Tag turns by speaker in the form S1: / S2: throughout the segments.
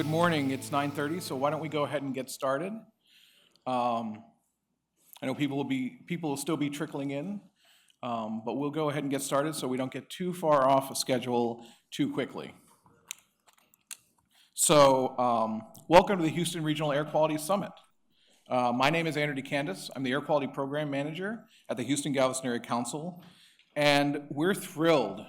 S1: Good morning. It's 9:30, so why don't we go ahead and get started? I know people will still be trickling in, but we'll go ahead and get started so we don't get too far off a schedule too quickly. Welcome to the Houston Regional Air Quality Summit. My name is Andrew DeCandis. I'm the Air Quality Program Manager at the Houston-Galveston Area Council, and we're thrilled,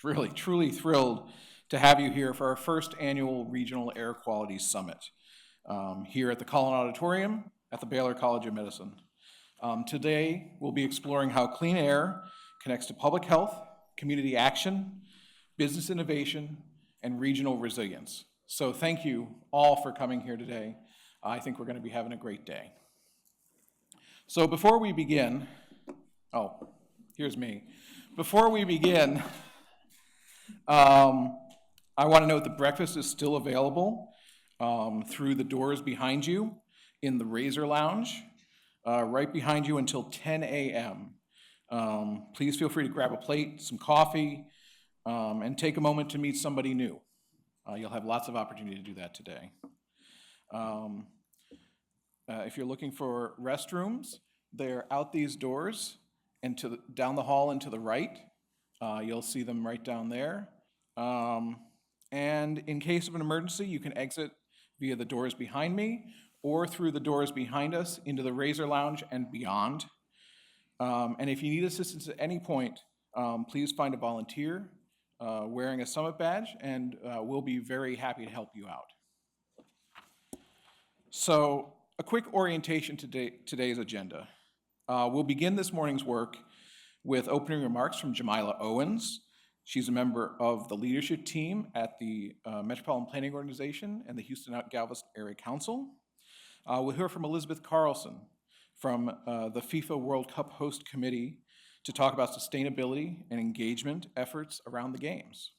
S1: really, truly thrilled to have you here for our first annual Regional Air Quality Summit here at the Collin Auditorium at the Baylor College of Medicine. Today, we'll be exploring how clean air connects to public health, community action, business innovation, and regional resilience. So thank you all for coming here today. I think we're going to be having a great day. So before we begin, here's me. Before we begin, I want to note that breakfast is still available through the doors behind you in the Razor Lounge, right behind you until 10 a.m. Please feel free to grab a plate, some coffee, and take a moment to meet somebody new. You'll have lots of opportunity to do that today. If you're looking for restrooms, they're out these doors and down the hall and to the right. You'll see them right down there. And in case of an emergency, you can exit via the doors behind me or through the doors behind us into the Razor Lounge and beyond. And if you need assistance at any point, please find a volunteer wearing a summit badge, and we'll be very happy to help you out. So a quick orientation to today's agenda. We'll begin this morning's work with opening remarks from Jamila Owens. She's a member of the leadership team at the Metropolitan Planning Organization and the Houston-Galveston Area Council. We'll hear from Elizabeth Carlson from the FIFA World Cup Host Committee to talk about sustainability and engagement efforts around the games.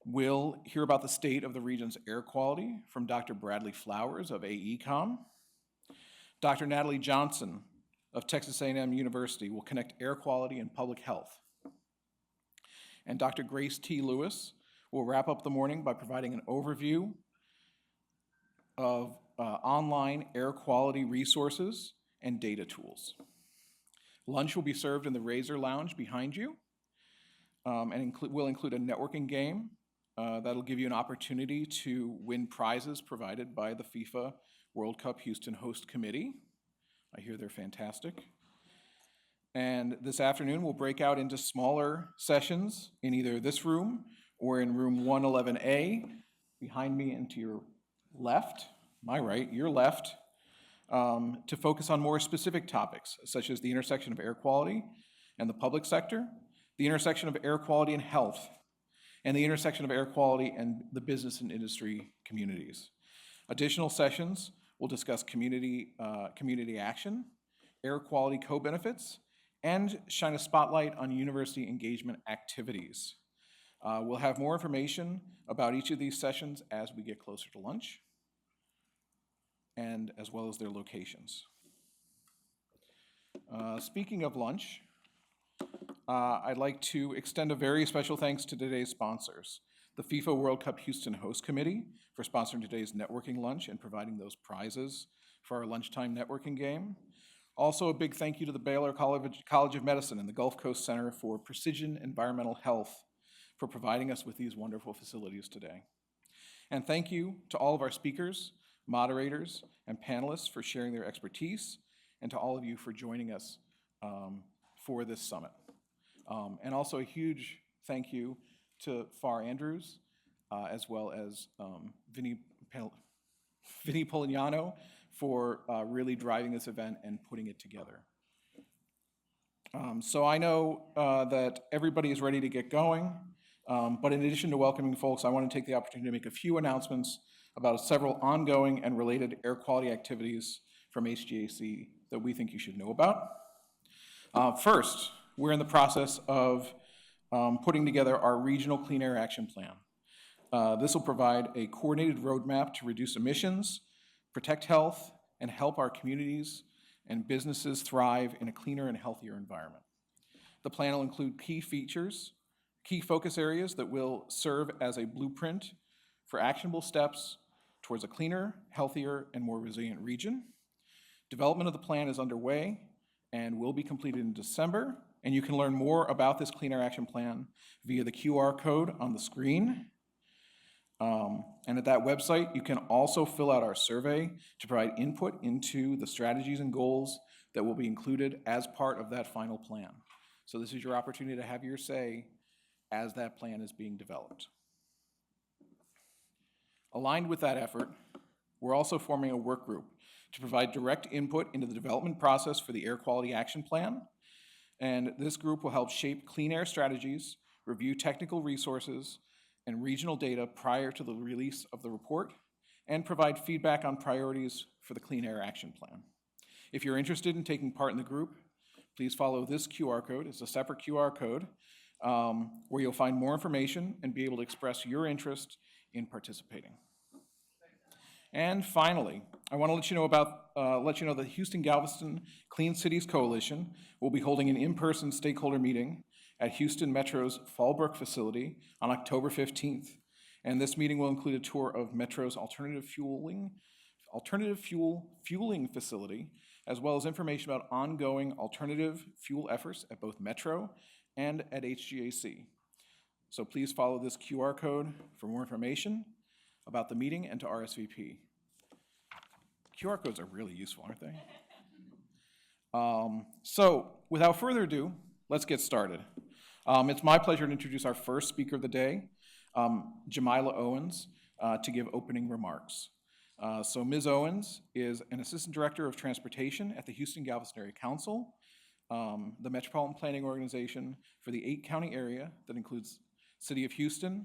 S1: We'll hear about the state of the region's air quality from Dr. Bradley Flowers of AECOM. Dr. Natalie Johnson of Texas A&M University will connect air quality and public health. And Dr. Grace T. Lewis will wrap up the morning by providing an overview of online air quality resources and data tools. Lunch will be served in the Razor Lounge behind you, and will include a networking game that'll give you an opportunity to win prizes provided by the FIFA World Cup Houston Host Committee. I hear they're fantastic. And this afternoon, we'll break out into smaller sessions in either this room or in room 111A, behind me and to your left, my right, your left, to focus on more specific topics, such as the intersection of air quality and the public sector, the intersection of air quality and health, and the intersection of air quality and the business and industry communities. Additional sessions will discuss community action, air quality co-benefits, and shine a spotlight on university engagement activities. We'll have more information about each of these sessions as we get closer to lunch, and as well as their locations. Speaking of lunch, I'd like to extend a very special thanks to today's sponsors, the FIFA World Cup Houston Host Committee for sponsoring today's networking lunch and providing those prizes for our lunchtime networking game. Also, a big thank you to the Baylor College of Medicine and the Gulf Coast Center for Precision Environmental Health for providing us with these wonderful facilities today. And thank you to all of our speakers, moderators, and panelists for sharing their expertise, and to all of you for joining us for this summit. And also a huge thank you to Far Andrews, as well as Vinny Polignano for really driving this event and putting it together. So I know that everybody is ready to get going, but in addition to welcoming folks, I want to take the opportunity to make a few announcements about several ongoing and related air quality activities from HGAC that we think you should know about. First, we're in the process of putting together our Regional Clean Air Action Plan. This will provide a coordinated roadmap to reduce emissions, protect health, and help our communities and businesses thrive in a cleaner and healthier environment. The plan will include key focus areas that will serve as a blueprint for actionable steps towards a cleaner, healthier, and more resilient region. Development of the plan is underway and will be completed in December, and you can learn more about this Clean Air Action Plan via the QR code on the screen. And at that website, you can also fill out our survey to provide input into the strategies and goals that will be included as part of that final plan. So this is your opportunity to have your say as that plan is being developed. Aligned with that effort, we're also forming a work group to provide direct input into the development process for the Air Quality Action Plan. And this group will help shape clean air strategies, review technical resources and regional data prior to the release of the report, and provide feedback on priorities for the Clean Air Action Plan. If you're interested in taking part in the group, please follow this QR code. It's a separate QR code where you'll find more information and be able to express your interest in participating. And finally, I want to let you know the Houston-Galveston Clean Cities Coalition will be holding an in-person stakeholder meeting at Houston Metro's Fallbrook facility on October 15th. And this meeting will include a tour of Metro's alternative fueling facility, as well as information about ongoing alternative fuel efforts at both Metro and at HGAC. So please follow this QR code for more information about the meeting and to RSVP. QR codes are really useful, aren't they? So without further ado, let's get started. It's my pleasure to introduce our first speaker of the day, Jamila Owens, to give opening remarks. So Ms. Owens is an Assistant Director of Transportation at the Houston-Galveston Area Council, the Metropolitan Planning Organization for the 8-county area that includes City of Houston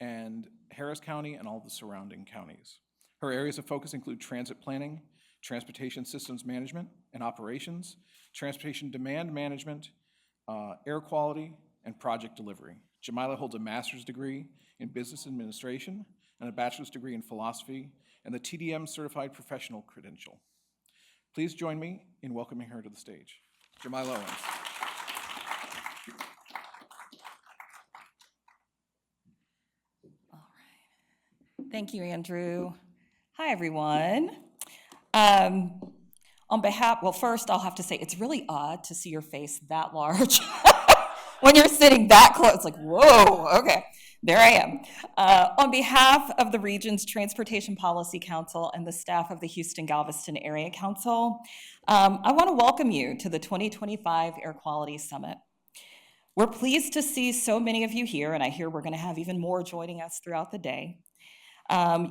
S1: and Harris County and all the surrounding counties. Her areas of focus include transit planning, transportation systems management and operations, transportation demand management, air quality, and project delivery. Jamila holds a master's degree in business administration and a bachelor's degree in philosophy and the TDM certified professional credential. Please join me in welcoming her to the stage. Jamila Owens.
S2: All right. Thank you, Andrew. Hi, everyone. On behalf, well, first I'll have to say it's really odd to see your face that large when you're sitting that close. Like, whoa, okay, there I am. On behalf of the region's Transportation Policy Council and the staff of the Houston-Galveston Area Council, I want to welcome you to the 2025 Air Quality Summit. We're pleased to see so many of you here, and I hear we're going to have even more joining us throughout the day.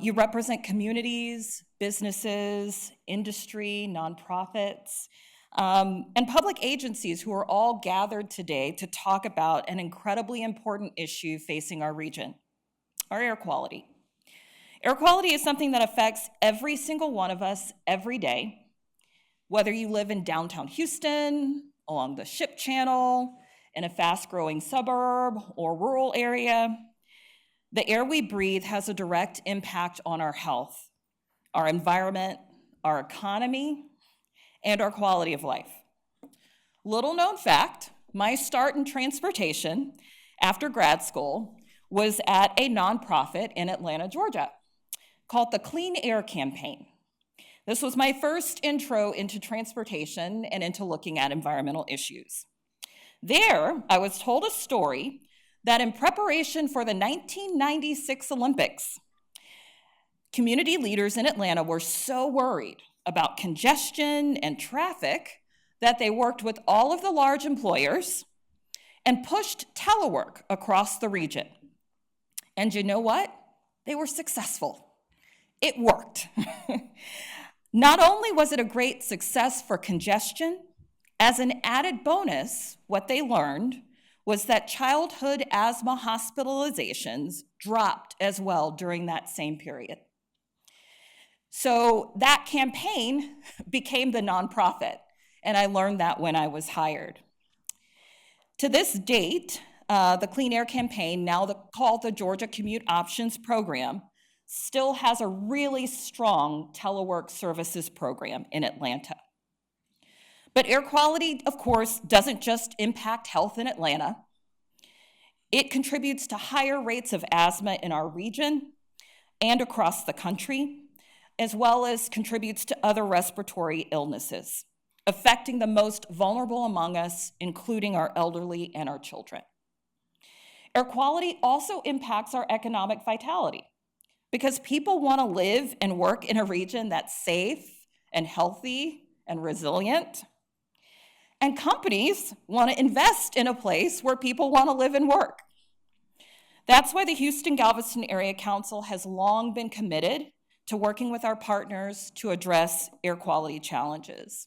S2: You represent communities, businesses, industry, nonprofits, and public agencies who are all gathered today to talk about an incredibly important issue facing our region, our air quality. Air quality is something that affects every single one of us every day, whether you live in downtown Houston, along the Ship Channel, in a fast-growing suburb or rural area. The air we breathe has a direct impact on our health, our environment, our economy, and our quality of life. Little known fact, my start in transportation after grad school was at a nonprofit in Atlanta, Georgia, called the Clean Air Campaign. This was my first intro into transportation and into looking at environmental issues. There, I was told a story that in preparation for the 1996 Olympics, community leaders in Atlanta were so worried about congestion and traffic that they worked with all of the large employers and pushed telework across the region. And you know what? They were successful. It worked. Not only was it a great success for congestion, as an added bonus, what they learned was that childhood asthma hospitalizations dropped as well during that same period. So that campaign became the nonprofit, and I learned that when I was hired. To this date, the Clean Air Campaign, now called the Georgia Commute Options Program, still has a really strong telework services program in Atlanta. But air quality, of course, doesn't just impact health in Atlanta. It contributes to higher rates of asthma in our region and across the country. as well as contributes to other respiratory illnesses, affecting the most vulnerable among us, including our elderly and our children. Air quality also impacts our economic vitality because people want to live and work in a region that's safe and healthy and resilient. And companies want to invest in a place where people want to live and work. That's why the Houston-Galveston Area Council has long been committed to working with our partners to address air quality challenges.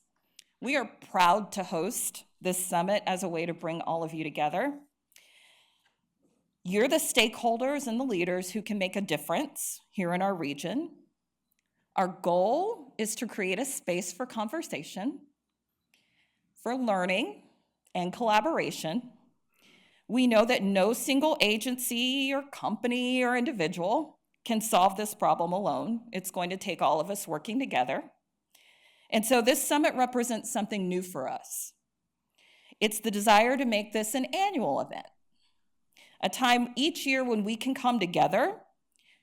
S2: We are proud to host this summit as a way to bring all of you together. You're the stakeholders and the leaders who can make a difference here in our region. Our goal is to create a space for conversation, for learning and collaboration. We know that no single agency or company or individual can solve this problem alone. It's going to take all of us working together. And so this summit represents something new for us. It's the desire to make this an annual event, a time each year when we can come together,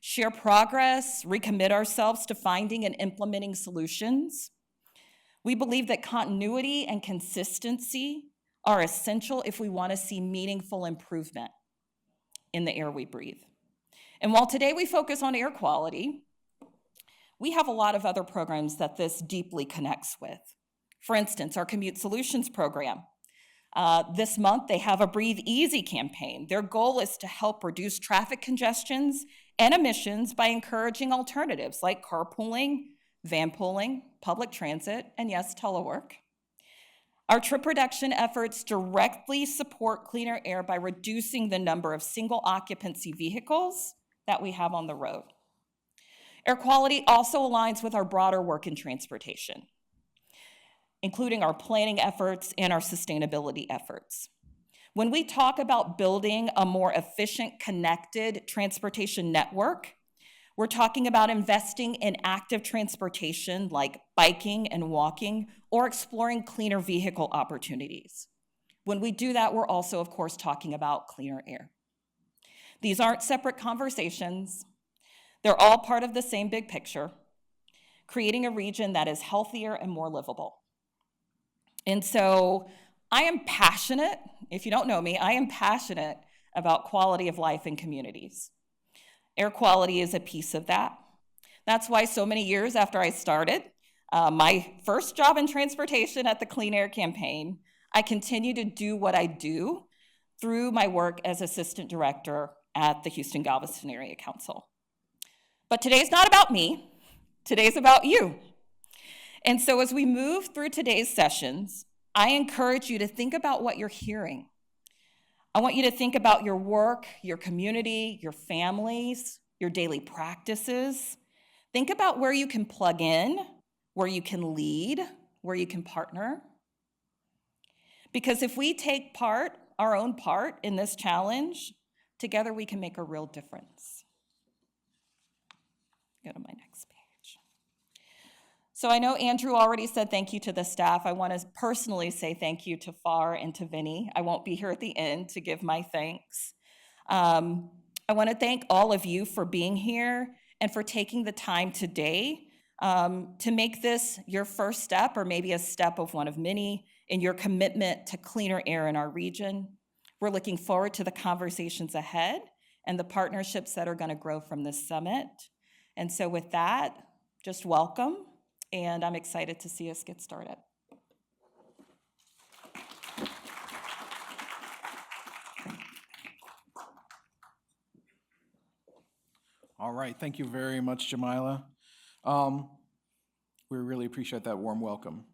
S2: share progress, recommit ourselves to finding and implementing solutions. We believe that continuity and consistency are essential if we want to see meaningful improvement in the air we breathe. And while today we focus on air quality, we have a lot of other programs that this deeply connects with. For instance, our Commute Solutions program. This month, they have a Breathe Easy campaign. Their goal is to help reduce traffic congestions and emissions by encouraging alternatives like carpooling, vanpooling, public transit, and yes, telework. Our trip reduction efforts directly support cleaner air by reducing the number of single occupancy vehicles that we have on the road. Air quality also aligns with our broader work in transportation, including our planning efforts and our sustainability efforts. When we talk about building a more efficient, connected transportation network, we're talking about investing in active transportation like biking and walking or exploring cleaner vehicle opportunities. When we do that, we're also, of course, talking about cleaner air. These aren't separate conversations. They're all part of the same big picture, creating a region that is healthier and more livable. And so I am passionate, if you don't know me, I am passionate about quality of life in communities. Air quality is a piece of that. That's why so many years after I started my first job in transportation at the Clean Air Campaign, I continue to do what I do through my work as assistant director at the Houston-Galveston Area Council. But today's not about me, today's about you. And so as we move through today's sessions, I encourage you to think about what you're hearing. I want you to think about your work, your community, your families, your daily practices. Think about where you can plug in, where you can lead, where you can partner. Because if we take our own part in this challenge, together we can make a real difference. Go to my next page. So I know Andrew already said thank you to the staff. I want to personally say thank you to Far and to Vinny. I won't be here at the end to give my thanks. I want to thank all of you for being here and for taking the time today to make this your first step or maybe a step of one of many in your commitment to cleaner air in our region. We're looking forward to the conversations ahead and the partnerships that are going to grow from this summit. And so with that, just welcome, and I'm excited to see us get started.
S1: All right, thank you very much, Jamila. We really appreciate that warm welcome.